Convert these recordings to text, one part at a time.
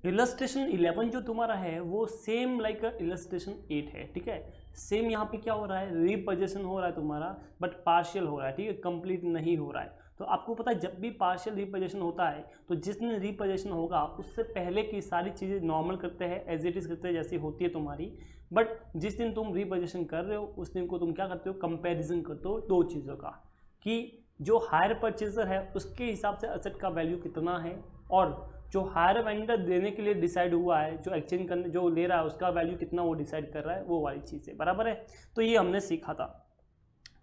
Illustration 11 जो तुम्हारा है वो सेम लाइक इलस्ट्रेशन 8 है, ठीक है। सेम यहाँ पे क्या हो रहा है, रिपोजीशन हो रहा है तुम्हारा, बट पार्शियल हो रहा है, ठीक है, कंप्लीट नहीं हो रहा है। तो आपको पता है जब भी पार्शियल रिपोजीशन होता है तो जिस दिन रिपोजीशन होगा उससे पहले की सारी चीज़ें नॉर्मल करते हैं, एज इट इज करते हैं जैसी होती है तुम्हारी। बट जिस दिन तुम रिपोजीशन कर रहे हो उस दिन को तुम क्या करते हो, कंपेरिजन करते हो दो चीज़ों का, कि जो हायर परचेजर है उसके हिसाब से असेट का वैल्यू कितना है, और जो हायर वेंडर देने के लिए डिसाइड हुआ है, जो एक्सचेंज करने जो ले रहा है उसका वैल्यू कितना वो डिसाइड कर रहा है, वो वाली चीज़ है, बराबर है। तो ये हमने सीखा था।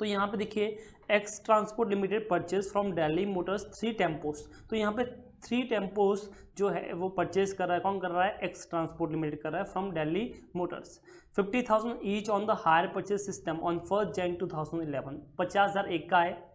तो यहाँ पे देखिए x transport limited purchase from Delhi Motors 3 tempos. तो यहाँ पे 3 टेम्पोस जो है वो परचेज कर रहा है, कौन कर रहा है, एक्स ट्रांसपोर्ट लिमिटेड कर रहा है from Delhi motors. 50,000 each on the hire purchase system on 1 Jan 2011। 50,000 एक का है।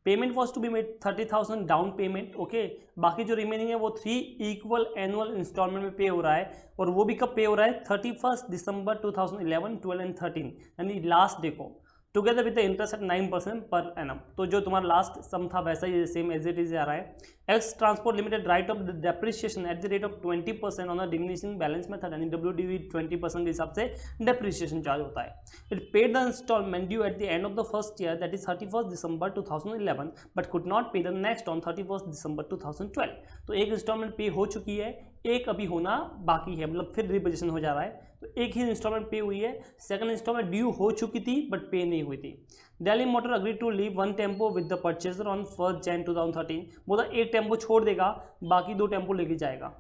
Payment was to be made 30,000 down payment, okay. बाकी जो रिमेनिंग है वो 3 इक्वल एनुअल इंस्टॉलमेंट में पे हो रहा है, और वो भी कब पे हो रहा है, 31 दिसंबर 2011, 12 एंड 13, यानी लास्ट डे को, together with the interest eight 9% per annum. तो जो तुम्हारा लास्ट सम था वैसा ही सेम एज इट इज आ रहा है। X transport limited right of depreciation eight the rate of 20% on the diminishing balance method, यानी WDV 20% के हिसाब से डेप्रिसिएशन चार्ज होता है। It paid the instalment due at the end of the first year, that is 31 December 2011, but could not pay the next on 31 December 2012। तो एक instalment पे हो चुकी है, एक अभी होना बाकी है, मतलब फिर रिपोजीशन हो जा रहा है। तो एक ही इंस्टॉलमेंट पे हुई है, सेकंड इंस्टॉलमेंट ड्यू हो चुकी थी बट पे नहीं हुई थी। Delhi motor agree to leave 1 tempo with the purchaser on 1 Jan 2013। बोला एक टेम्पो छोड़ देगा, बाकी 2 टेम्पो लेके जाएगा।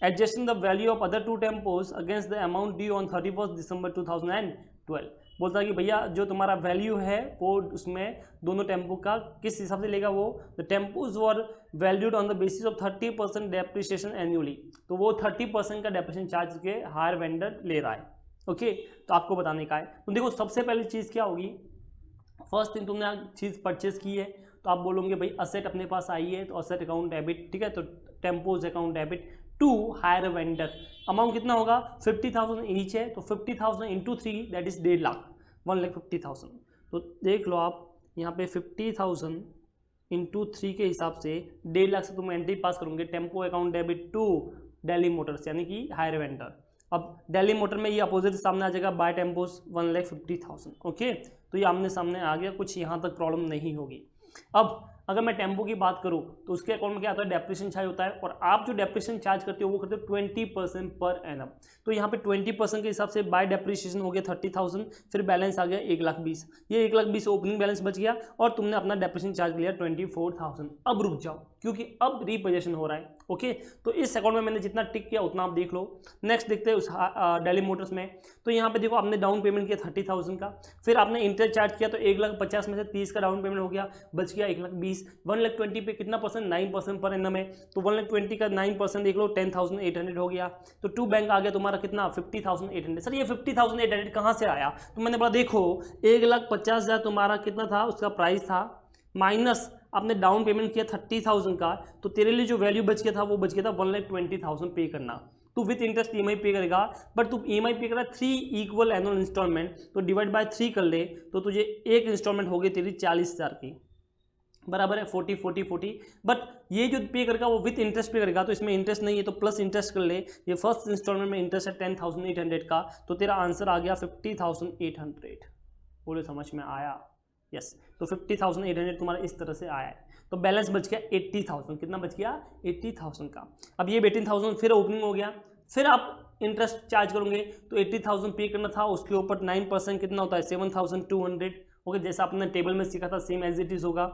Adjusting the value of other 2 tempos against the amount due on 31 December 2012। बोलता है कि भैया जो तुम्हारा वैल्यू है वो उसमें दोनों टेम्पो का किस हिसाब से लेगा, वो the tempos were valued on the basis of 30% depreciation annually. तो वो 30% का डेप्रिसिएशन चार्ज के हायर वेंडर ले रहा है, ओके। तो आपको बताने का है। तो देखो सबसे पहली चीज़ क्या होगी, फर्स्ट थिंग तुमने चीज़ परचेज की है तो आप बोलोगे भाई असेट अपने पास आई है, तो असेट अकाउंट डेबिट, ठीक है। तो tempos account debit to hire vendor, amount कितना होगा, 50,000 ईच है, तो 50,000 इंटू 3 दैट इज 1.5 लाख, 1,50,000। तो देख लो आप यहाँ पे 50,000 इंटू 3 के हिसाब से 1.5 लाख से तुम एंट्री पास करोगे tempo account debit to Delhi motors, यानी कि हायर वेंडर। अब दिल्ली मोटर में ये अपोजिट सामने आ जाएगा, बाय टेम्पोज 1,50,000, ओके। तो ये आमने सामने आ गया, कुछ यहाँ तक प्रॉब्लम नहीं होगी। अब अगर मैं टेम्पो की बात करूँ तो उसके अकाउंट में क्या आता है, डेप्रिसिएशन चार्ज होता है, और आप जो डेप्रिसिएशन चार्ज करते हो वो करते हो 20% पर एनम। तो यहाँ पे 20% के हिसाब से बाय डेप्रिसिएशन हो गया 30,000, फिर बैलेंस आ गया 1,20,000। ये 1,20,000 ओपनिंग बैलेंस बच गया और तुमने अपना डेप्रिसिएशन चार्ज लिया 24,000। अब रुक जाओ क्योंकि अब रिपोजीशन हो रहा है, ओके। तो इस अकाउंट में मैंने जितना टिक किया उतना आप देख लो। नेक्स्ट देखते हैं उस दिल्ली मोटर्स में। तो यहाँ पे देखो आपने डाउन पेमेंट किया 30,000 का, फिर आपने इंटरेस्ट चार्ज किया तो 1,50,000 में से 30 का डाउन पेमेंट हो गया, बच गया 1,20,000। 1,20,000 पे कितना परसेंट, 9% पर एनम है, तो 1,20,000 का 9% देख लो 10,800 हो गया। तो टू बैंक आ गया तुम्हारा कितना, 50,800। सर ये 50,800 कहाँ से आया, तो मैंने बोला देखो 1,50,000 तुम्हारा कितना था, उसका प्राइस था, माइनस आपने डाउन पेमेंट किया 30,000 का, तो तेरे लिए जो वैल्यू बच गया था वो बच गया था 1,20,000 पे करना। तू विथ इंटरेस्ट EMI पे करेगा, बट तू EMI पे करा 3 इक्वल एनुअल इंस्टॉलमेंट, तो डिवाइड बाय 3 कर ले तो तुझे एक इंस्टॉलमेंट हो गई तेरी 40,000 की, बराबर है 40। बट ये जो पे करेगा वो विथ इंटरेस्ट पे करेगा, तो इसमें इंटरेस्ट नहीं है तो प्लस इंटरेस्ट कर ले। ये फर्स्ट इंस्टॉलमेंट में इंटरेस्ट है 10,800 का, तो तेरा आंसर आ गया 50,800। बोले समझ में आया, यस। तो 50,800 तुम्हारा इस तरह से आया है। तो बैलेंस बच गया 80,000, कितना बच गया 80,000 का। अब ये 18,000 फिर ओपनिंग हो गया, फिर आप इंटरेस्ट चार्ज करोगे तो 80,000 पे करना था, उसके ऊपर 9% कितना होता है 7,200, ओके। जैसा आपने टेबल में सीखा था सेम एज इट इज होगा।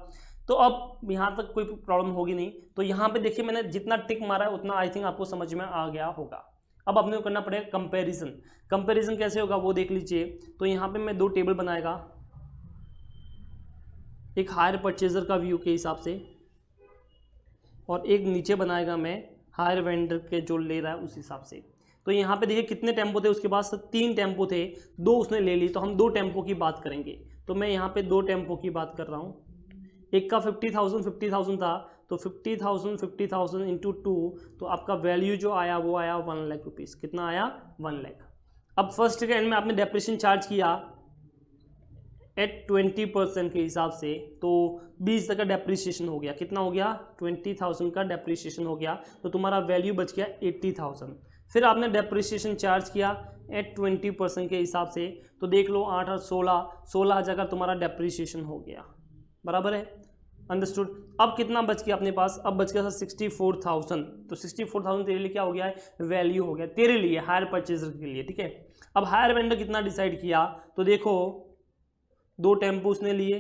तो अब यहाँ तक कोई प्रॉब्लम होगी नहीं। तो यहाँ पे देखिए मैंने जितना टिक मारा है उतना आई थिंक आपको समझ में आ गया होगा। अब अपने को करना पड़ेगा कंपैरिजन। कंपैरिजन कैसे होगा वो देख लीजिए। तो यहाँ पे मैं 2 टेबल बनाएगा, एक हायर परचेजर का व्यू के हिसाब से और एक नीचे बनाएगा मैं हायर वेंडर के जो ले रहा है उस हिसाब से। तो यहाँ पे देखिए कितने टेम्पो थे उसके पास, 3 टेम्पो थे, 2 उसने ले ली, तो हम 2 टेम्पो की बात करेंगे। तो मैं यहाँ पे 2 टेम्पो की बात कर रहा हूँ। एक का 50,000 था, तो 50,000 इंटू 2, तो आपका वैल्यू जो आया वो आया 1 लाख रुपीज़। कितना आया 1 लाख। अब फर्स्ट के एंड में आपने डेप्रिसिएशन चार्ज किया एट 20% के हिसाब से, तो 20 तक का डेप्रिसिएशन हो गया। कितना हो गया 20,000 का डेप्रिसिएशन हो गया, तो तुम्हारा वैल्यू बच गया 80,000। फिर आपने डेप्रिसिएशन चार्ज किया एट 20% के हिसाब से, तो देख लो 8 और 16 का तुम्हारा डेप्रिसिएशन हो गया, बराबर है, अंडरस्टूड। अब कितना बच गया अपने पास, अब बच गया 64,000, तो 64,000 तेरे लिए क्या हो गया है, वैल्यू हो गया तेरे लिए, हायर परचेजर के लिए, ठीक है। अब हायर वेंडर कितना डिसाइड किया, तो देखो 2 टेम्पो उसने लिए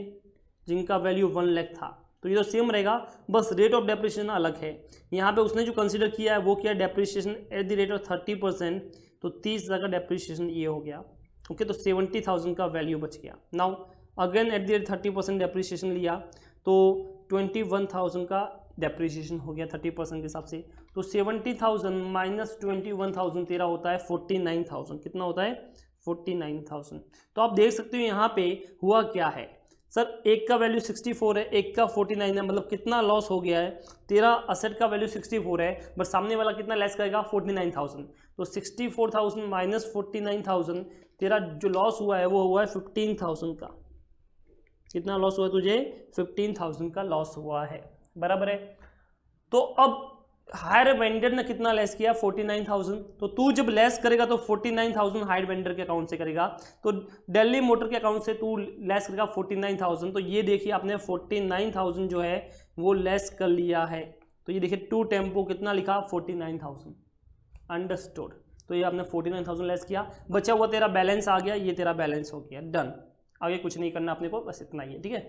जिनका वैल्यू 1 लाख था, तो ये तो सेम रहेगा, बस रेट ऑफ डेप्रिसिएशन अलग है। यहाँ पे उसने जो कंसीडर किया है वो क्या है, depreciation eight the rate of 30%, तो 30,000 का डेप्रिसिएशन ये हो गया, ओके। तो 70,000 का वैल्यू बच गया। Now again eight the rate 30% depreciation लिया, तो 21,000 का डेप्रिसिएशन हो गया 30% के हिसाब से, तो 70,000 माइनस 21,000 तेरा होता है 49,000, कितना होता है 49,000। तो आप देख सकते हो यहाँ पे हुआ क्या है, सर एक का वैल्यू 64 है, एक का 49 है, मतलब कितना लॉस हो गया है, तेरा असेट का वैल्यू 64 है बट सामने वाला कितना लेस करेगा 49,000, तो 64,000 माइनस 49,000, तेरा जो लॉस हुआ है वो हुआ है 15,000 का। कितना लॉस हुआ तुझे, 15,000 का लॉस हुआ है, बराबर है। तो अब हायर वेंडर ने कितना लेस किया 49,000, तो तू जब लेस करेगा तो 49,000 हायर वेंडर के अकाउंट से करेगा, तो दिल्ली मोटर के अकाउंट से तू लेस करेगा 49,000, तो ये देखिए आपने 49,000 जो है वो लेस कर लिया है, तो ये देखिए 2 टेम्पो कितना लिखा 49,000, अंडरस्टूड। तो ये आपने 49,000 लेस किया, बचा हुआ तेरा बैलेंस आ गया, ये तेरा बैलेंस हो गया, डन। आगे कुछ नहीं करना अपने को, बस इतना ही है, ठीक है।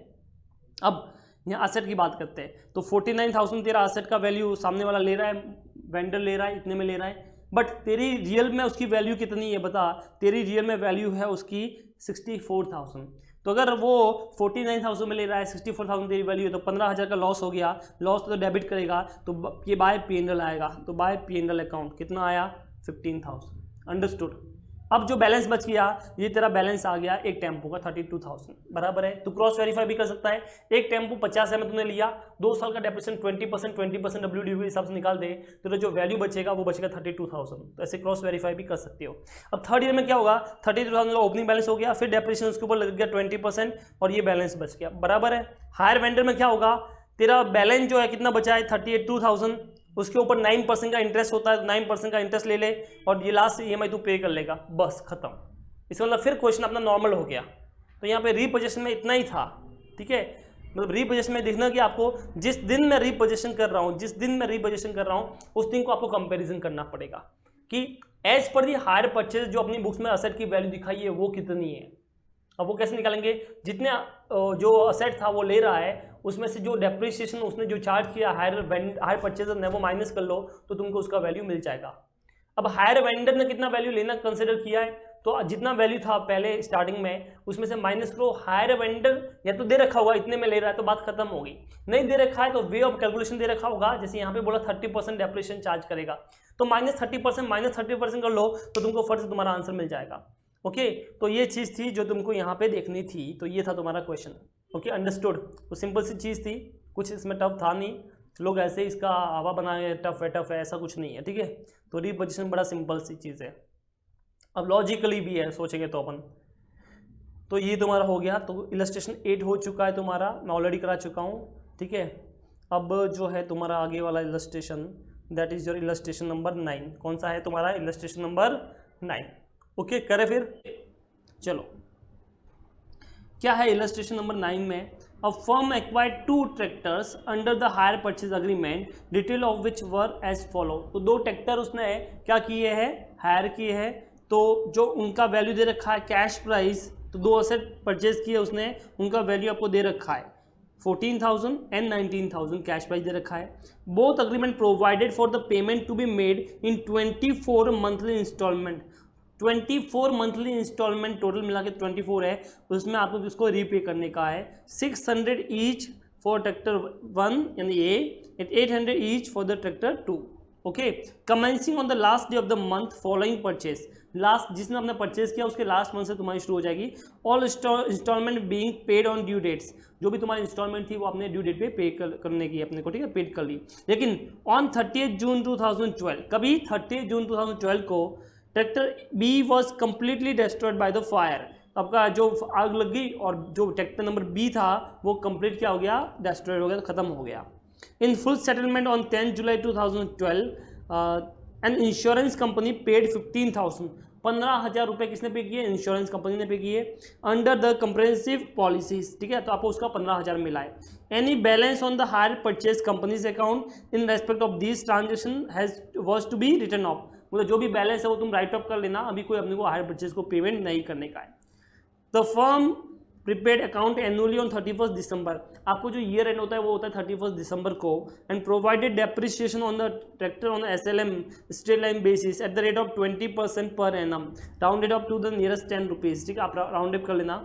अब यहाँ असेट की बात करते हैं, तो 49,000 तेरा असेट का वैल्यू सामने वाला ले रहा है, वेंडर ले रहा है, इतने में ले रहा है, बट तेरी रियल में उसकी वैल्यू कितनी है बता, तेरी रियल में वैल्यू है उसकी 64,000। तो अगर वो 49,000 में ले रहा है, 64,000 तेरी वैल्यू है, तो 15,000 का लॉस हो गया, लॉस तो डेबिट करेगा, तो ये बाय P&L आएगा, तो बाय P&L अकाउंट कितना आया 15,000, अंडरस्टूड। अब जो बैलेंस बच गया, ये तेरा बैलेंस आ गया एक टेम्पो का 32,000, बराबर है। तू क्रॉस वेरीफाई भी कर सकता है, एक टेम्पो 50 में तुमने लिया, 2 साल का डेप्रिसिएशन 20% WDV के हिसाब से निकाल दे, तो जो वैल्यू बचेगा वो बचेगा 32,000, तो ऐसे क्रॉस वेरीफाई भी कर सकते हो। अब थर्ड ईयर में क्या होगा, 32,000 का ओपनिंग बैलेंस हो गया, फिर डेप्रिसिएशन उसके ऊपर लग गया 20% और ये बैलेंस बच गया, बराबर है। हायर वेंडर में क्या होगा, तेरा बैलेंस जो है कितना बचा है 38,000, उसके ऊपर 9% का इंटरेस्ट होता है, 9% का इंटरेस्ट ले ले और ये लास्ट EMI तू पे कर लेगा, बस खत्म। इसका मतलब फिर क्वेश्चन अपना नॉर्मल हो गया। तो यहाँ पे रीपोजेशन में इतना ही था, ठीक है। मतलब रीपोजेशन में देखना कि आपको जिस दिन मैं रीपोजेशन कर रहा हूँ उस दिन को आपको कंपेरिजन करना पड़ेगा कि as per the hire purchase जो अपनी बुक्स में असेट की वैल्यू दिखाई है वो कितनी है। अब वो कैसे निकालेंगे, जितने जो असेट था वो ले रहा है उसमें से जो डेप्रिसिएशन उसने जो चार्ज किया हायर परचेजर ने वो माइनस कर लो, तो तुमको उसका वैल्यू मिल जाएगा। अब हायर वेंडर ने कितना वैल्यू लेना कंसिडर किया है, तो जितना वैल्यू था पहले स्टार्टिंग में उसमें से माइनस करो। हायर वेंडर या तो दे रखा होगा इतने में ले रहा है तो बात खत्म होगी, नहीं दे रखा है तो वे ऑफ कैलकुलेशन दे रखा होगा, जैसे यहाँ पे बोला 30% डेप्रिसिएशन चार्ज करेगा, तो माइनस 30% कर लो तो तुमको फर्स्ट से तुम्हारा आंसर मिल जाएगा। ओके, तो ये चीज़ थी जो तुमको यहाँ पे देखनी थी, तो ये था तुम्हारा क्वेश्चन। Okay, understood. तो सिंपल सी चीज़ थी, कुछ इसमें टफ था नहीं, लोग ऐसे इसका हवा बनाए टफ है ऐसा कुछ नहीं है, ठीक है। तो रीपोजिशन बड़ा सिंपल सी चीज़ है, अब लॉजिकली भी है सोचेंगे तो अपन। तो ये तुम्हारा हो गया, तो इलस्ट्रेशन 8 हो चुका है तुम्हारा, मैं ऑलरेडी करा चुका हूँ, ठीक है। अब जो है तुम्हारा आगे वाला illustration, that is your illustration number 9। कौन सा है तुम्हारा इलस्ट्रेशन नंबर 9? ओके, करें फिर, चलो। क्या है इलस्ट्रेशन नंबर 9 में, a firm acquired 2 tractors under the hire purchase agreement, detail of which were as follow. तो 2 ट्रैक्टर उसने क्या किए हैं, हायर किए हैं, तो जो उनका वैल्यू दे रखा है कैश प्राइस, तो 2 असेट परचेज किए उसने, उनका वैल्यू आपको दे रखा है 14,000 एंड 19,000 कैश प्राइस दे रखा है। Both agreement provided for the payment to be made in 24 monthly instalment. 24 monthly instalment total मिला के 24 है, उसमें आपको इसको रीपे करने का है। 600 ईच फॉर ट्रैक्टर 1 यानी ए, 800 each for the tractor 2। Okay, commencing on the last day of the month following purchase, last जिसने अपने परचेज किया उसके लास्ट मंथ से तुम्हारी शुरू हो जाएगी। All instalment being paid on due dates, जो भी तुम्हारी इंस्टॉलमेंट थी वो अपने ड्यू डेट पे करने की अपने को, ठीक है, पेड कर ली। लेकिन ऑन 30 जून 2012, कभी 30 जून 2012 को tractor B was completely destroyed by the fire. आपका जो आग लग गई और जो ट्रैक्टर नंबर बी था वो कंप्लीट क्या हो गया, डिस्ट्रॉयड हो गया, खत्म हो गया। In full settlement on 10 July 2012, and insurance company paid 15,000, 15,000 रुपये किसने पे किए? इंश्योरेंस कंपनी ने पे किए अंडर द कंप्रेहेंसिव पॉलिसीज, ठीक है, तो आपको उसका 15,000 मिला है। Any balance on the hire purchase companies account in respect of this transaction has was to be written off, मतलब जो भी बैलेंस है वो तुम राइट ऑफ कर लेना, अभी कोई अपने को हायर परचेज को पेमेंट नहीं करने का है। The firm prepaid account annually on 31 दिसंबर, आपको जो ईयर एंड होता है वो होता है 31 दिसंबर को, and provided depreciation on the tractor on SLM straight line basis at the rate of 20% per annum, rounded up to the nearest 10 rupees, ठीक है, आप राउंड अप कर लेना।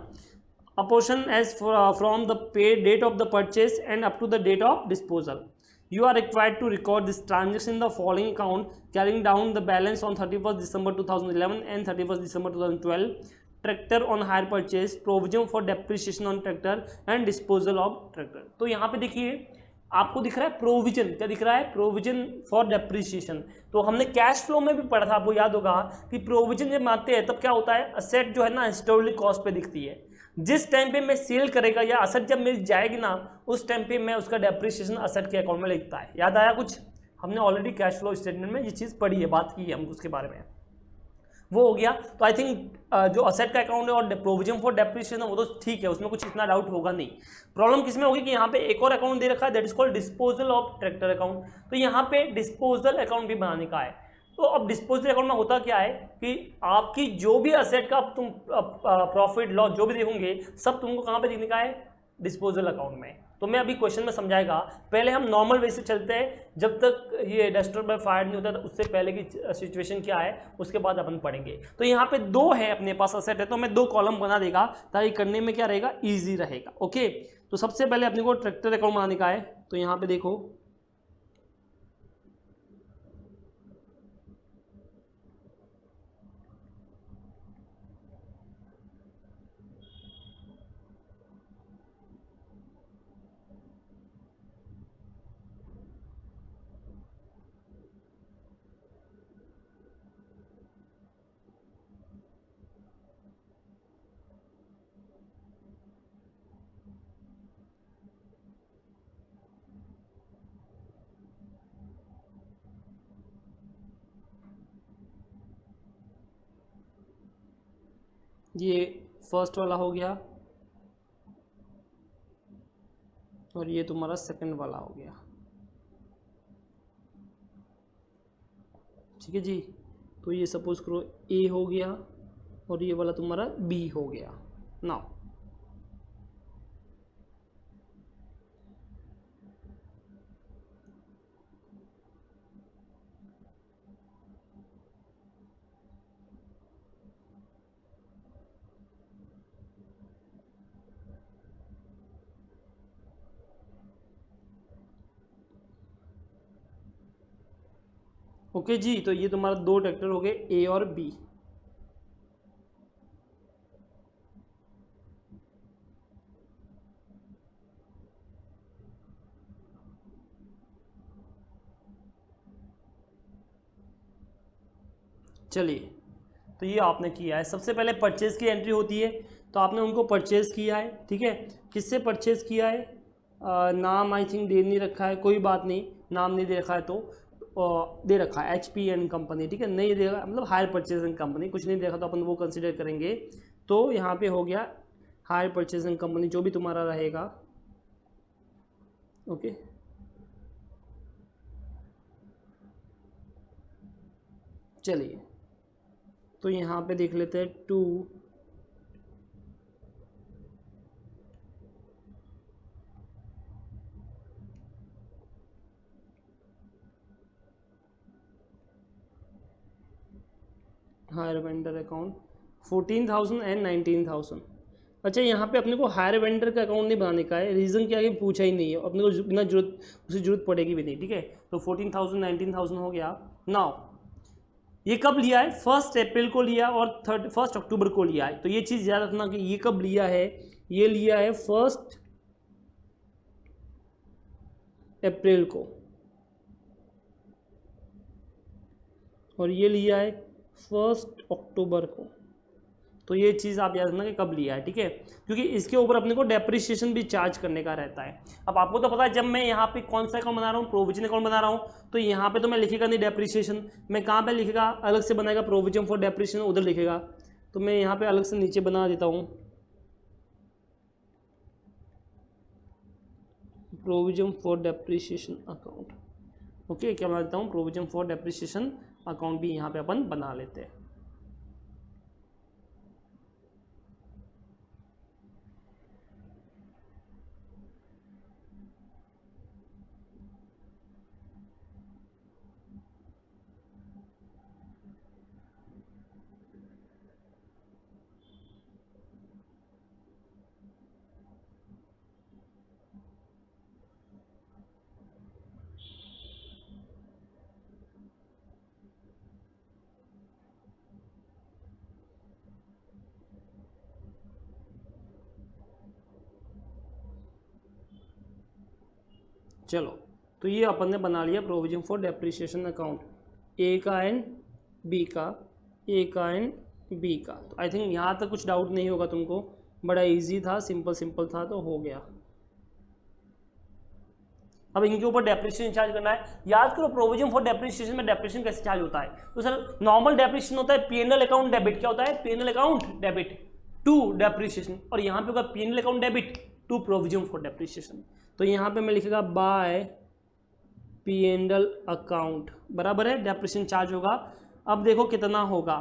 A portion as from the pay date of the purchase and up to the date of disposal, you are required to record this transaction in the following account carrying down the balance on 31st December 2011 and 31st December 2012, tractor on hire purchase, provision for depreciation on tractor and disposal of tractor. तो यहाँ पे देखिए आपको दिख रहा है provision, क्या दिख रहा है? Provision for depreciation. तो हमने कैश फ्लो में भी पढ़ा था, आपको याद होगा कि प्रोविजन जब आते हैं तब क्या होता है, असेट जो है ना हिस्टोरिकल कॉस्ट पे दिखती है, जिस टाइम पे मैं सेल करेगा या असेट जब मिल जाएगी ना उस टाइम पे मैं उसका डेप्रिसिएशन असेट के अकाउंट में लिखता है। याद आया कुछ? हमने ऑलरेडी कैश फ्लो स्टेटमेंट में ये चीज़ पढ़ी है, बात की है हम उसके बारे में, वो हो गया। तो आई थिंक जो असेट का अकाउंट है और प्रोविजन फॉर डेप्रिसिएशन वो तो ठीक है, उसमें कुछ इतना डाउट होगा नहीं। प्रॉब्लम किसमें होगी कि यहाँ पे एक और अकाउंट दे रखा है, that is called disposal of tractor account. तो यहाँ पे डिस्पोजल अकाउंट भी बनाने का है। तो अब डिस्पोजल अकाउंट में होता क्या है कि आपकी जो भी असेट का तुम प्रॉफिट लॉस जो भी देखोगे सब तुमको कहाँ पे देखने का है? डिस्पोजल अकाउंट में। तो मैं अभी क्वेश्चन में समझाएगा, पहले हम नॉर्मल वे से चलते हैं, जब तक ये डेस्ट्रॉय बाय फायर नहीं होता तो उससे पहले की सिचुएशन क्या है उसके बाद अपन पढ़ेंगे। तो यहाँ पे दो है अपने पास असेट है, तो मैं दो कॉलम बना देगा ताकि करने में क्या रहेगा, ईजी रहेगा। ओके, तो सबसे पहले अपने को ट्रैक्टर अकाउंट बनाने का है। तो यहाँ पे देखो ये फर्स्ट वाला हो गया और ये तुम्हारा सेकंड वाला हो गया, ठीक है जी। तो ये सपोज करो ए हो गया और ये वाला तुम्हारा बी हो गया। नाउ ओके जी, तो ये तुम्हारा दो ट्रैक्टर हो गए ए और बी। चलिए, तो ये आपने किया है। सबसे पहले परचेज की एंट्री होती है, तो आपने उनको परचेज किया है, ठीक है। किससे परचेज किया है? नाम आई थिंक दे नहीं रखा है, कोई बात नहीं, नाम नहीं दे रखा है तो दे रखा है HP एंड कंपनी, ठीक है। नहीं दे रखा मतलब हायर परचेजिंग कंपनी, कुछ नहीं देखा तो अपन वो कंसिडर करेंगे। तो यहाँ पे हो गया हायर परचेजिंग कंपनी जो भी तुम्हारा रहेगा। ओके, चलिए तो यहाँ पे देख लेते हैं 2 हायर वेंडर अकाउंट 14,000 एंड 19,000। अच्छा, यहाँ पे अपने को हायर वेंडर का अकाउंट नहीं बनाने का है, रीज़न क्या है कि पूछा ही नहीं है, अपने को बिना जरूरत उसे जरूरत पड़ेगी भी नहीं, ठीक है। तो 14,000 19,000 हो गया। नाउ ये कब लिया है? 1 अप्रैल को लिया और 1 अक्टूबर को लिया है। तो ये चीज़ याद रखना कि ये कब लिया है, ये लिया है 1 अप्रैल को और ये लिया है 1 अक्टूबर को। तो ये चीज़ आप याद रखना कि कब लिया है, ठीक है, क्योंकि इसके ऊपर अपने को डेप्रिसिएशन भी चार्ज करने का रहता है। अब आपको तो पता है, जब मैं यहाँ पे कौन सा अकाउंट बना रहा हूँ, प्रोविजन अकाउंट बना रहा हूँ, तो यहाँ पे तो मैं लिखेगा नहीं डेप्रिसिएशन, मैं कहाँ पे लिखेगा, अलग से बनाएगा प्रोविजन फॉर डेप्रिसिएशन, उधर लिखेगा। तो मैं यहाँ पे अलग से नीचे बना देता हूँ provision for depreciation account. Okay, क्या बना देता हूँ, प्रोविजन फॉर डेप्रिसिएशन अकाउंट भी यहाँ पे अपन बना लेते हैं। चलो, तो ये अपन ने बना लिया प्रोविजन फॉर डेप्रिसिएशन अकाउंट, ए का एंड बी का, ए का एंड बी का। तो आई थिंक यहाँ तक कुछ डाउट नहीं होगा तुमको, बड़ा इजी था, सिंपल था, तो हो गया। अब इनके ऊपर डेप्रिसिएशन चार्ज करना है। याद करो, प्रोविजन फॉर डेप्रिसिएशन में डेप्रिसिएशन कैसे चार्ज होता है, तो सर नॉर्मल डेप्रिसिएशन होता है P&L अकाउंट डेबिट, क्या होता है, P&L account debit to depreciation, और यहाँ पे होगा P&L account debit to provision for depreciation. तो यहाँ पे मैं लिखेगा बाय P&L अकाउंट, बराबर है, डेप्रिसिएशन चार्ज होगा। अब देखो कितना होगा,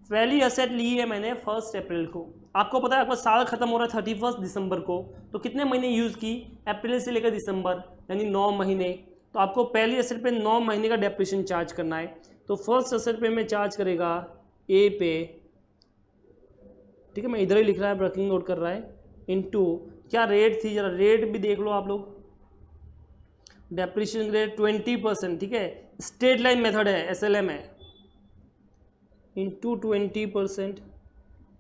पहली एसेट ली है मैंने 1 अप्रैल को, आपको पता है आपका साल खत्म हो रहा है 31 दिसंबर को, तो कितने महीने यूज़ की, अप्रैल से लेकर दिसंबर, यानी 9 महीने। तो आपको पहली एसेट पे 9 महीने का डेप्रिसिएशन चार्ज करना है। तो फर्स्ट एसेट पे मैं चार्ज करेगा ए पे, ठीक है, मैं इधर ही लिख रहा है, वर्किंग नोट कर रहा है, इनटू क्या रेट थी, जरा रेट भी देख लो आप लोग, डेप्रिसिएशन रेट 20%, ठीक है, स्ट्रेट लाइन मेथड है, SLM है, इंटू 20%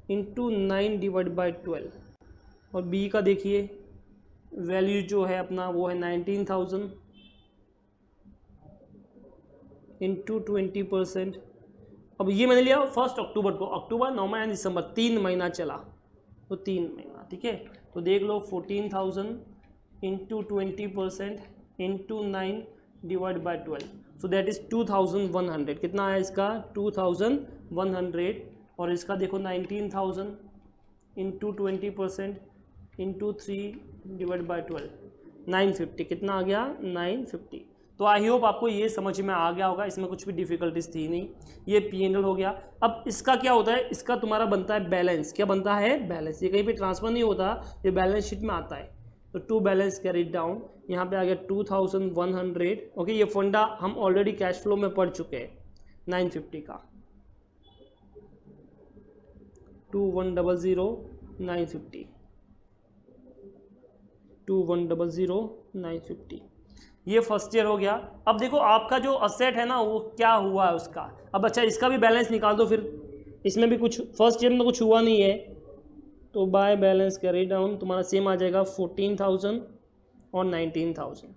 इंटू 9 डिवाइड बाई 12। और बी का देखिए वैल्यू जो है अपना वो है 19,000 इंटू 20%। अब ये मैंने लिया 1 अक्टूबर को, अक्टूबर, नवंबर एंड दिसंबर, 3 महीना चला, तो 3 महीना, ठीक है। तो देख लो 14,000 into 20% into 9 divide by 12, so that is 2,100। कितना है इसका, 2,100, और इसका देखो 19,000 इंटू 20% इंटू 3 डिवाइड बाई 12, 950। कितना आ गया, 950। तो आई होप आपको ये समझ में आ गया होगा, इसमें कुछ भी डिफिकल्टीज थी नहीं। ये P&L हो गया। अब इसका क्या होता है, इसका तुम्हारा बनता है बैलेंस, क्या बनता है, बैलेंस। ये कहीं पे ट्रांसफर नहीं होता, ये बैलेंस शीट में आता है। तो टू बैलेंस कैरी डाउन, यहाँ पे आ गया 2,100। ओके, ये फंडा हम ऑलरेडी कैश फ्लो में पढ़ चुके हैं, 950 का, 2100 950, 2100 950। ये फर्स्ट ईयर हो गया। अब देखो आपका जो असेट है ना वो क्या हुआ है उसका। अब अच्छा इसका भी बैलेंस निकाल दो, फिर इसमें भी कुछ फर्स्ट ईयर में तो कुछ हुआ नहीं है, तो बाय बैलेंस कैरी डाउन तुम्हारा सेम आ जाएगा 14,000 और 19,000,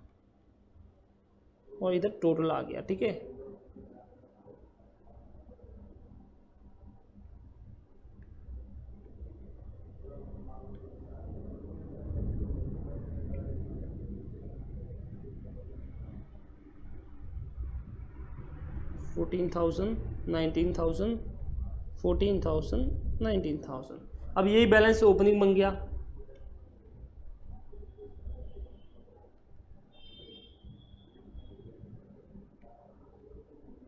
और इधर टोटल आ गया, ठीक है। $14,000 $19,000 $14,000 $19,000। अब यही बैलेंस ओपनिंग बन गया।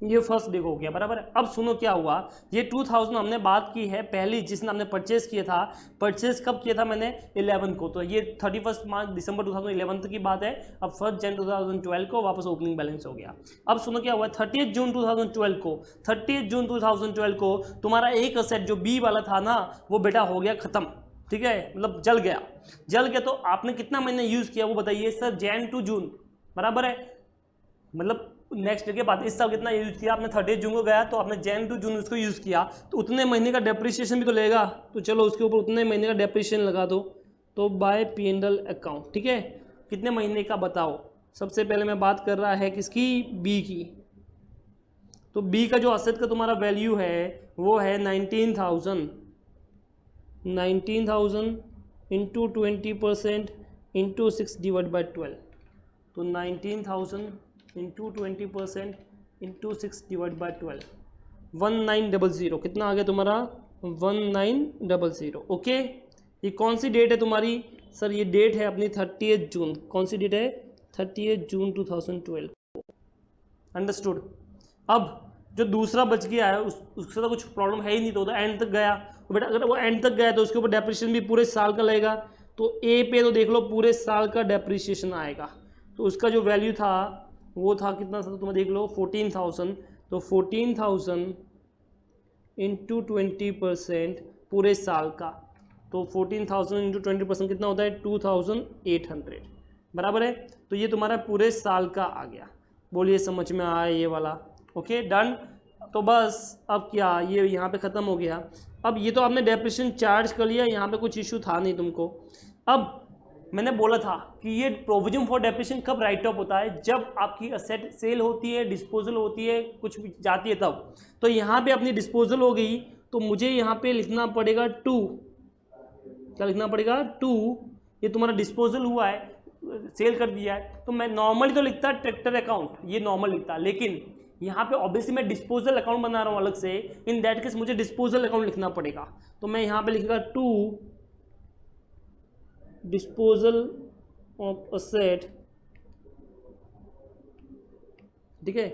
ये फर्स्ट डे हो गया, बराबर है। अब सुनो क्या हुआ, ये 2000 हमने बात की है पहली, जिसने हमने परचेज किया था। परचेज कब किया था मैंने, 11 को, तो ये 31 दिसंबर 2011 की बात है। अब 1 जनवरी 2012 को वापस ओपनिंग बैलेंस हो गया। अब सुनो क्या हुआ, 30 जून 2012 को, 30 जून 2012 को तुम्हारा एक असेट जो बी वाला था ना, वो बेटा हो गया खत्म, ठीक है, मतलब जल गया। जल गया तो आपने कितना महीने यूज़ किया वो बताइए सर, जैन टू जून, बराबर है, मतलब नेक्स्ट के बाद इस साल कितना यूज़ किया आपने, 30 जून को गया तो आपने जैन टू जून उसको यूज़ किया, तो उतने महीने का डेप्रिसिएशन भी तो लेगा, तो चलो उसके ऊपर उतने महीने का डेप्रिसिएशन लगा दो। तो बाय P&L अकाउंट, ठीक है, कितने महीने का बताओ। सबसे पहले मैं बात कर रहा है किसकी, बी की। तो बी का जो असेट का तुम्हारा वैल्यू है वो है 19,000, 19,000 इंटू 20% इंटू 6 डिवाइड बाई 12। तो 19,000 इंटू 20% इंटू 6 डिवाइड बाई 12, 1900। कितना आ गया तुम्हारा? 1900। ओके, ये कौन सी डेट है तुम्हारी? सर ये डेट है अपनी 30 जून। कौन सी डेट है? 30 जून 2012। अंडरस्टूड। अब जो दूसरा बच गया है उससे तो कुछ प्रॉब्लम है ही नहीं, तो एंड तक गया। तो बेटा अगर वो एंड तक गया तो उसके ऊपर डेप्रिसिएशन भी पूरे साल का लगेगा। तो ए पे तो देख लो पूरे साल का डेप्रिसिएशन आएगा। तो उसका जो वैल्यू था वो था कितना था, तुम देख लो 14,000। तो 14,000 इंटू 20% पूरे साल का, तो 14,000 इंटू 20% कितना होता है? 2,800 बराबर है। तो ये तुम्हारा पूरे साल का आ गया। बोलिए समझ में आया ये वाला? Okay done. तो बस अब क्या ये यहाँ पे ख़त्म हो गया। अब ये तो आपने डेप्रिसिएशन चार्ज कर लिया, यहाँ पे कुछ इशू था नहीं तुमको। अब मैंने बोला था कि ये प्रोविजन फॉर डेप्रिसिएशन कब राइट ऑफ होता है? जब आपकी असेट सेल होती है, डिस्पोजल होती है, कुछ भी जाती है तब। तो यहाँ पे अपनी डिस्पोजल हो गई, तो मुझे यहाँ पे लिखना पड़ेगा 2। क्या लिखना पड़ेगा? 2। ये तुम्हारा डिस्पोजल हुआ है, सेल कर दिया है। तो मैं नॉर्मली तो लिखता ट्रैक्टर अकाउंट, ये नॉर्मल लिखता, लेकिन यहाँ पे ऑब्वियसली मैं डिस्पोजल अकाउंट बना रहा हूँ अलग से। इन दैट केस मुझे डिस्पोजल अकाउंट लिखना पड़ेगा। तो मैं यहाँ पे लिखूंगा 2 डिस्पोजल ऑफ असेट, ठीक है,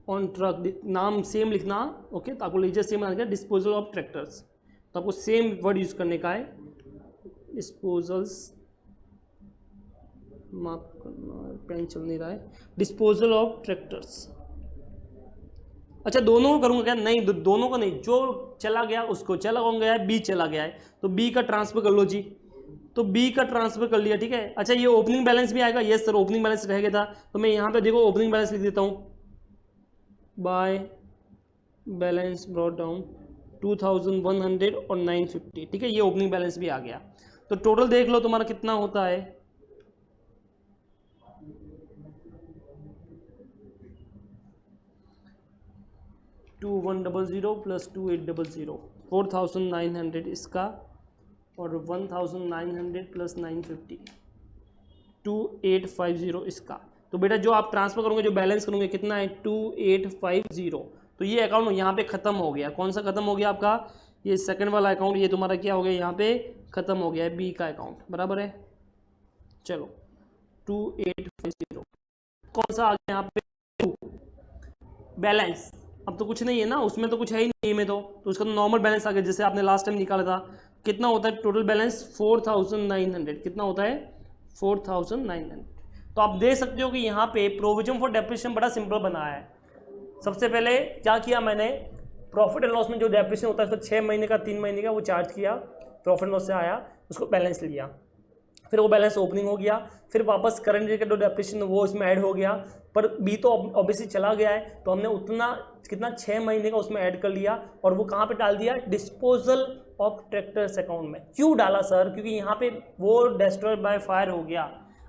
ऑन ट्रक। नाम सेम लिखना, ओके। तो आपको लीजिए सेम बना दिया, डिस्पोजल ऑफ ट्रैक्टर्स। तो आपको सेम वर्ड यूज करने का है, डिस्पोजल्स। माफ करना पेन चल नहीं रहा है। Disposal of tractors. अच्छा दोनों को करूंगा क्या? नहीं, दोनों को नहीं। जो चला गया उसको, चला कौन गया है? बी चला गया है, तो बी का ट्रांसफर कर लो जी। तो बी का ट्रांसफर कर लिया, ठीक है। अच्छा ये ओपनिंग बैलेंस भी आएगा? यस सर, ओपनिंग बैलेंस रह गया था। तो मैं यहाँ पे देखो ओपनिंग बैलेंस लिख देता हूँ, बाय बैलेंस ब्रॉट डाउन 2,100 और 950, ठीक है। ये ओपनिंग बैलेंस भी आ गया। तो टोटल देख लो तुम्हारा कितना होता है, 2,100 प्लस 2,800, 4,900 इसका, और 1,900 प्लस 950, 2,850 इसका। तो बेटा जो आप ट्रांसफर करोगे, जो बैलेंस करोगे, कितना है? 2,850। तो ये अकाउंट यहाँ पे ख़त्म हो गया। कौन सा ख़त्म हो गया आपका? ये सेकंड वाला अकाउंट, ये तुम्हारा क्या हो गया? यहाँ पे ख़त्म हो गया है, बी का अकाउंट, बराबर है। चलो 2,850 कौन सा आ गया यहाँ पे? बैलेंस। अब तो कुछ नहीं है ना उसमें, तो कुछ है ही नहीं में, तो उसका तो नॉर्मल बैलेंस आ गया जैसे आपने लास्ट टाइम निकाला था। कितना होता है टोटल बैलेंस? 4,900। कितना होता है? 4,900। तो आप देख सकते हो कि यहाँ पे प्रोविजन फॉर डेप्रिसिएशन बड़ा सिंपल बनाया है। सबसे पहले क्या किया मैंने, प्रॉफिट एंड लॉस में जो डेप्रिसिएशन होता है उसको 6 महीने का 3 महीने का वो चार्ज किया, प्रॉफिट एंड लॉस से आया, उसको बैलेंस लिया, फिर वो बैलेंस ओपनिंग हो गया, फिर वापस करंट ईयर का जो डेप्रिसिएशन वो इसमें ऐड हो गया। पर बी तो ऑब्वियसली चला गया है, तो हमने उतना कितना 6 महीने का उसमें ऐड कर लिया, और वो कहाँ पे डाल दिया? डिस्पोजल ऑफ ट्रैक्टर्स अकाउंट में। क्यों डाला सर? क्योंकि यहाँ पे वो डिस्ट्रॉयड बाय फायर हो गया।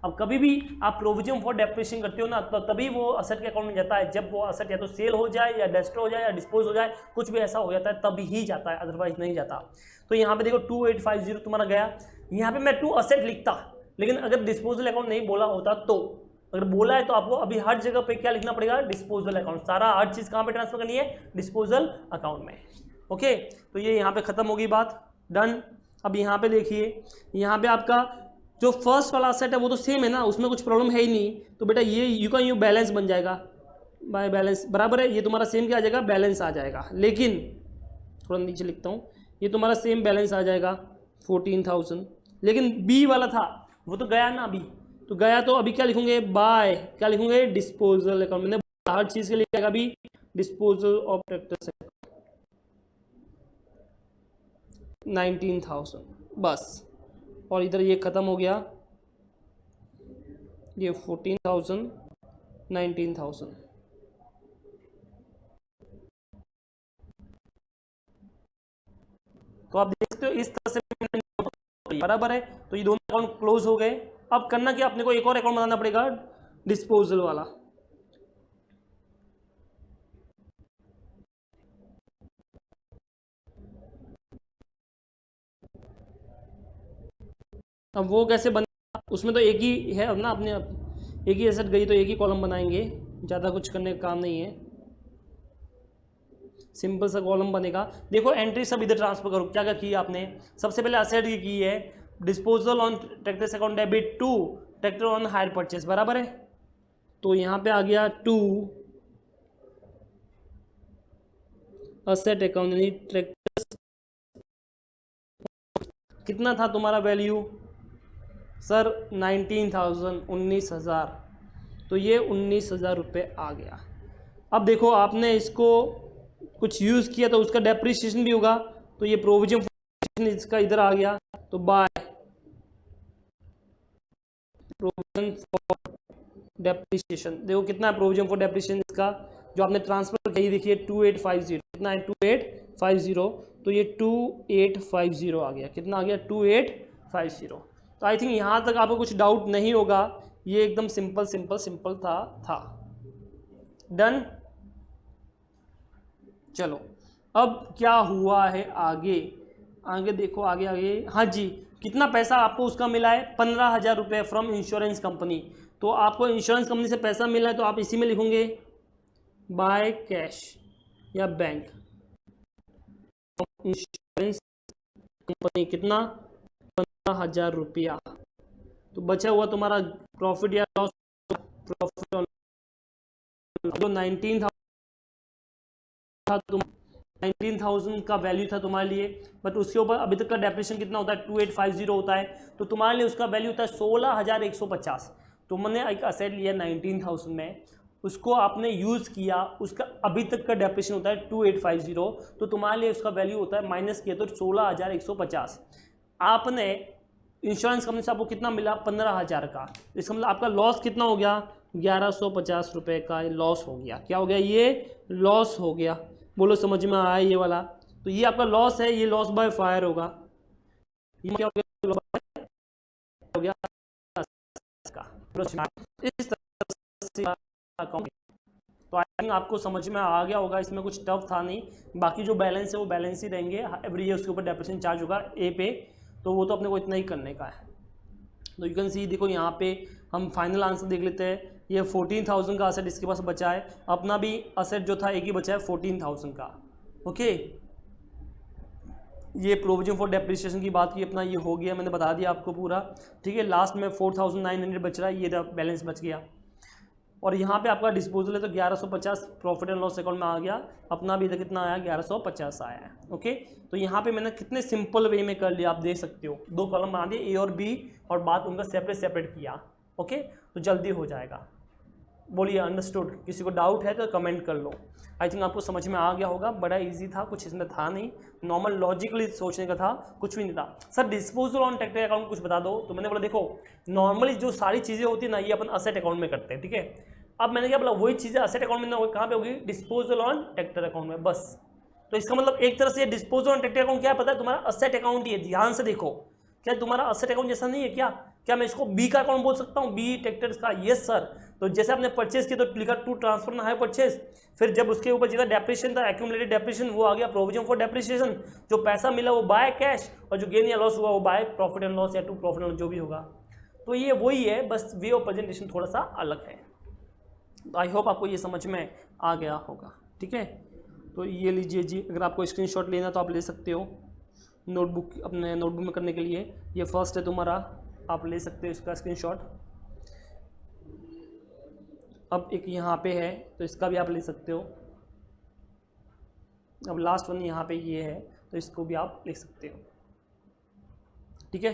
अब कभी भी आप प्रोविजन फॉर डेप्रिसिएशन करते हो ना, तो तभी वो असेट के अकाउंट में जाता है, जब वो असेट या तो सेल हो जाए या डिस्ट्रॉय हो जाए या डिस्पोज हो जाए, कुछ भी ऐसा हो जाता है तभी ही जाता है, अदरवाइज नहीं जाता। तो यहाँ पे देखो 2,850 तुम्हारा गया। यहाँ पे मैं 2 असेट लिखता, लेकिन अगर डिस्पोजल अकाउंट नहीं बोला होता तो, अगर बोला है तो आपको अभी हर जगह पे क्या लिखना पड़ेगा? Disposal account. सारा हर चीज कहाँ पे ट्रांसफर करनी है? डिस्पोजल अकाउंट में। ओके, तो ये यहाँ पे खत्म होगी बात, डन। अब यहाँ पे देखिए, यहाँ पे आपका जो फर्स्ट वाला असेट है वो तो सेम है ना, उसमें कुछ प्रॉब्लम है ही नहीं। तो बेटा ये यू का यू बैलेंस बन जाएगा, बाय बैलेंस, बराबर है। ये तुम्हारा सेम क्या आ जाएगा? बैलेंस आ जाएगा। लेकिन थोड़ा नीचे लिखता हूँ, ये तुम्हारा सेम बैलेंस आ जाएगा 14,000। लेकिन बी वाला था वो तो गया ना अभी, तो गया तो अभी क्या लिखूंगे? बाय क्या लिखूंगे? Disposal account. मैंने हर चीज के लिए अभी डिस्पोजल ऑफ ट्रैक्टर्स 19,000 बस। और इधर ये खत्म हो गया, ये 14,000 19,000। तो आप देख सकते हो इस तरह से, बराबर है। तो ये दोनों अकाउंट क्लोज हो गए। अब करना क्या, अपने को एक और अकाउंट बनाना पड़ेगा डिस्पोजल वाला। अब वो कैसे बनेगा, उसमें तो एक ही है अब ना, अपने एक ही एसेट गई तो एक ही कॉलम बनाएंगे, ज़्यादा कुछ करने का काम नहीं है, सिंपल सा कॉलम बनेगा। देखो एंट्री सब इधर ट्रांसफर करो, क्या क्या किया आपने, सबसे पहले असेट की है disposal on tractors account debit to tractor on hire purchase, बराबर है। तो यहाँ पे आ गया टू असेट अकाउंट यानी ट्रैक्टर, कितना था तुम्हारा वैल्यू सर 19,000, 19,000, तो ये 19,000 रुपये आ गया। अब देखो आपने इसको कुछ यूज़ किया तो उसका डेप्रिसिएशन भी होगा, तो ये प्रोविजन इसका इधर आ गया, तो बाय प्रोविजन फॉर डेप्रिसिएशन, देखो कितना है प्रोविजन फॉर डेप्रिसिएशन इसका जो आपने ट्रांसफर किया, देखिए 2850, कितना है 2850, तो ये 2850 आ गया, कितना आ गया 2850। तो आई थिंक यहाँ तक आपको कुछ डाउट नहीं होगा, ये एकदम सिंपल सिंपल सिंपल था। डन। चलो अब क्या हुआ है आगे, आगे देखो, आगे आगे, हाँ जी, कितना पैसा आपको उसका मिला है 15,000 रुपये फ्रॉम इंश्योरेंस कंपनी। तो आपको इंश्योरेंस कंपनी से पैसा मिला है तो आप इसी में लिखोगे बाय कैश या बैंक, इंश्योरेंस कंपनी कितना 15,000 रुपया। तो बचा हुआ तुम्हारा प्रॉफिट या लॉस, प्रॉफिट जो 19,000 का वैल्यू था तुम्हारे लिए, बट उसके ऊपर अभी तक का डेप्रिसिएशन कितना होता है 2850 होता है, तो तुम्हारे लिए उसका वैल्यू होता है 16,150। तुमने एक असेट लिया 19,000 में, उसको आपने यूज़ किया, उसका अभी तक का डेप्रिसिएशन होता है 2850, तो तुम्हारे लिए उसका वैल्यू होता है माइनस किया तो 16,150। आपने इंश्योरेंस कंपनी से आपको कितना मिला 15,000 का, इसका मतलब आपका लॉस कितना हो गया 1,150 रुपये का लॉस हो गया। क्या हो गया, ये लॉस हो गया। बोलो समझ में आया ये वाला, तो ये आपका लॉस है, ये लॉस बाय फायर होगा, ये क्या हो गया इस तरह से अकाउंट। तो आई थिंक आपको समझ में आ गया होगा, इसमें कुछ टफ था नहीं, बाकी जो बैलेंस है वो बैलेंस ही रहेंगे, एवरी ईयर उसके ऊपर डेप्रिसिएशन चार्ज होगा ए पे, तो वो तो अपने को इतना ही करने का है। तो यू कैन सी, देखो यहाँ पे हम फाइनल आंसर देख लेते हैं, ये 14,000 का असेट इसके पास बचा है, अपना भी असेट जो था एक ही बचा है 14,000 का। ओके, ये प्रोविजन फॉर डेप्रिसिएशन की बात की अपना ये हो गया, मैंने बता दिया आपको पूरा, ठीक है। लास्ट में 4,900 बच रहा है, ये बैलेंस बच गया। और यहाँ पे आपका डिस्पोजल है तो 1150 प्रॉफिट एंड लॉस अकाउंट में आ गया, अपना भी इधर कितना आया 1150 आया है। ओके, तो यहाँ पे मैंने कितने सिंपल वे में कर लिया, आप देख सकते हो, दो कॉलम बना दिए ए और बी, और बात उनका सेपरेट सेपरेट किया। ओके, तो जल्दी हो जाएगा। बोलिए अंडरस्टूड, किसी को डाउट है तो कमेंट कर लो। आई थिंक आपको समझ में आ गया होगा, बड़ा इजी था, कुछ इसमें था नहीं, नॉर्मल लॉजिकली सोचने का था, कुछ भी नहीं था। Sir disposal on tractor account कुछ बता दो, तो मैंने बोला देखो नॉर्मली जो सारी चीज़ें होती है ना ये अपन असेट अकाउंट में करते हैं, ठीक है। अब मैंने क्या बोला, वही चीज़ें असेट अकाउंट में ना कहाँ पे होगी, डिस्पोजल ऑन ट्रैक्टर अकाउंट में, बस। तो इसका मतलब एक तरह से डिस्पोजल ऑन ट्रैक्टर अकाउंट क्या पता है, तुम्हारा असेट अकाउंट ही है। ध्यान से देखो, क्या तुम्हारा असेट अकाउंट जैसा नहीं है क्या मैं इसको बी का अकाउंट बोल सकता हूँ, बी ट्रैक्टर्स का? Yes sir. तो जैसे आपने परचेस किया तो लिखा टू ट्रांसफर ना है परचेस, फिर जब उसके ऊपर जितना डेप्रिसिएशन था एक्यूमुलेटेड डेप्रिसिएशन वो आ गया प्रोविजन फॉर डेप्रिसिएशन, जो पैसा मिला वो बाय कैश, और जो गेन या लॉस हुआ वो बाय प्रॉफिट एंड लॉस या टू प्रॉफिट एंड लॉस जो भी होगा। तो ये वही है, बस वे ऑफ प्रेजेंटेशन थोड़ा सा अलग है। तो आई होप आपको ये समझ में आ गया होगा, ठीक है। तो ये लीजिए जी, अगर आपको स्क्रीनशॉट लेना तो आप ले सकते हो नोटबुक, अपने नोटबुक में करने के लिए। ये फर्स्ट है तुम्हारा, आप ले सकते हो इसका स्क्रीनशॉट। अब एक यहाँ पे है तो इसका भी आप ले सकते हो। अब लास्ट वन यहाँ पे ये है तो इसको भी आप लिख सकते हो, ठीक है।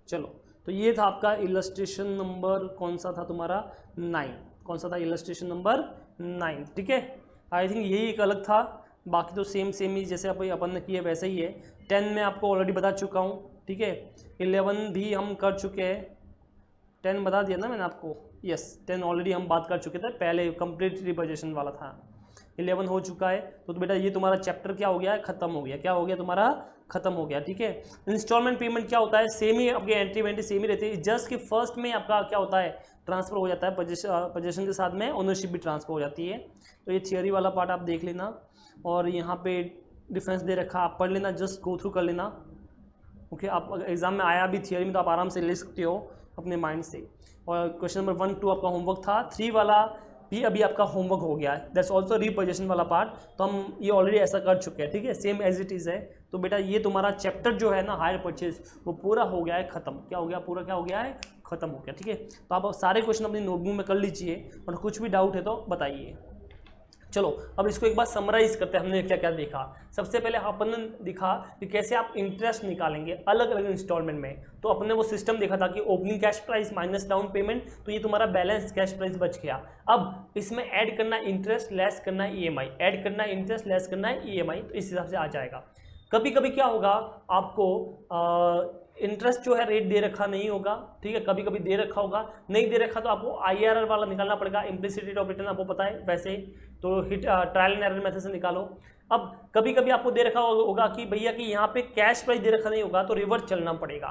चलो, तो ये था आपका इलस्ट्रेशन नंबर कौन सा था तुम्हारा 9, कौन सा था इलस्ट्रेशन नंबर 9, ठीक है। आई थिंक यही एक अलग था, बाकी तो सेम ही जैसे अपन ने किए वैसे ही है। 10 में आपको ऑलरेडी बता चुका हूँ, ठीक है। 11 भी हम कर चुके हैं, 10 बता दिया ना मैंने आपको, यस 10 ऑलरेडी हम बात कर चुके थे, पहले कंप्लीट रिपोजिशन वाला था। 11 हो चुका है, तो बेटा ये तुम्हारा चैप्टर क्या हो गया, खत्म हो गया। क्या हो गया तुम्हारा, खत्म हो गया, ठीक है। इंस्टॉलमेंट पेमेंट क्या होता है, सेम ही आपके एंट्री वेंट्री सेम ही रहती है, जस्ट कि फर्स्ट में आपका क्या होता है ट्रांसफर हो जाता है, पोजीशन के साथ में ओनरशिप भी ट्रांसफर हो जाती है। तो ये थियरी वाला पार्ट आप देख लेना, और यहाँ पे डिफरेंस दे रखा आप पढ़ लेना, जस्ट गो थ्रू कर लेना। ओके, आप एग्जाम में आया भी थियरी में तो आप आराम से ले सकते हो अपने माइंड से। और क्वेश्चन नंबर 1, 2 आपका होमवर्क था, 3 वाला भी अभी आपका होमवर्क हो गया है, दैट्स ऑल्सो रिपोजिशन वाला पार्ट, तो हम ये ऑलरेडी ऐसा कर चुके हैं, ठीक है, सेम एज इट इज़ है। तो बेटा ये तुम्हारा चैप्टर जो है ना हायर परचेज वो पूरा हो गया है ख़त्म। क्या हो गया? पूरा क्या हो गया है? ख़त्म हो गया, ठीक है। तो आप सारे क्वेश्चन अपनी नोटबुक में कर लीजिए और कुछ भी डाउट है तो बताइए। चलो अब इसको एक बार समराइज करते हैं, हमने क्या क्या देखा। सबसे पहले अपन ने दिखा कि कैसे आप इंटरेस्ट निकालेंगे अलग अलग इंस्टॉलमेंट में। तो अपने वो सिस्टम देखा था कि opening cash price minus down payment, तो ये तुम्हारा बैलेंस कैश प्राइस बच गया। अब इसमें ऐड करना इंटरेस्ट, लेस करना ईएमआई, ऐड करना इंटरेस्ट, लेस करना ईएमआई, तो इस हिसाब से आ जाएगा। कभी कभी क्या होगा आपको इंटरेस्ट जो है रेट दे रखा नहीं होगा, ठीक है, कभी कभी दे रखा होगा, नहीं दे रखा तो आपको आईआरआर वाला निकालना पड़ेगा, इम्प्लिसिट रेट ऑफ रिटर्न आपको पता है वैसे ही, तो ट्रायल एंड एरर मेथड से निकालो। अब कभी कभी आपको दे रखा होगा कि भैया कि यहाँ पे कैश प्राइस दे रखा नहीं होगा तो रिवर्स चलना पड़ेगा।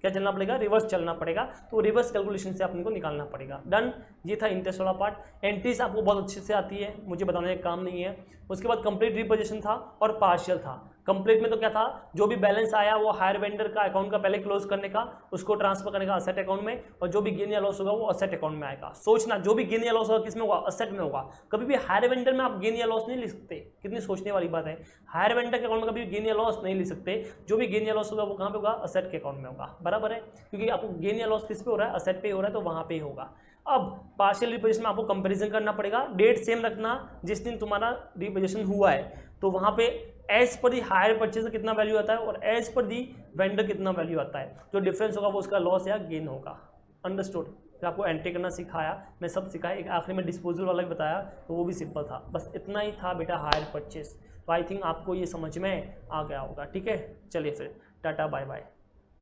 क्या चलना पड़ेगा? रिवर्स चलना पड़ेगा, तो रिवर्स कैलकुलेशन से अपने को निकालना पड़ेगा। डन, ये था इंटरेस्ट वाला पार्ट। एंट्रीज आपको बहुत अच्छे से आती है, मुझे बताने का काम नहीं है। उसके बाद कंप्लीट रिपोजिशन था और पार्शियल था। कंप्लीट में तो क्या था, जो भी बैलेंस आया वो हायर वेंडर का अकाउंट का पहले क्लोज करने का, उसको ट्रांसफर करने का असेट अकाउंट में, और जो भी गेन या लॉस होगा वो असेट अकाउंट में आएगा। सोचना, जो भी गेन या लॉस होगा किस में होगा? असेट में होगा। कभी भी हायर वेंडर में आप गेन या लॉस नहीं लिख सकते, कितनी सोचने वाली बात है। हायर वेंडर के अकाउंट में कभी गेन या लॉस नहीं लिख सकते, जो भी गेन या लॉस होगा वो कहाँ पे होगा? असेट के अकाउंट में होगा, बराबर है, क्योंकि आपको गेन या लॉस किस पे हो रहा है? असेट पे हो रहा है, तो वहाँ पे ही होगा। अब पार्शियल रिपोजिशन में आपको कंपैरिजन करना पड़ेगा, डेट सेम रखना जिस दिन तुम्हारा रिपोजिशन हुआ है, तो वहाँ पे as per the hire purchase कितना वैल्यू आता है और एज पर दी वेंडर कितना वैल्यू आता है, जो डिफरेंस होगा वो उसका लॉस या गेन होगा। अंडरस्टूड? फिर आपको एंट्री करना सिखाया, मैं सब सिखाया, एक आखिरी में डिस्पोजल वाला भी बताया, तो वो भी सिंपल था। बस इतना ही था बेटा हायर परचेज। तो आई थिंक आपको ये समझ में आ गया होगा, ठीक है। चलिए फिर टाटा बाय बाय।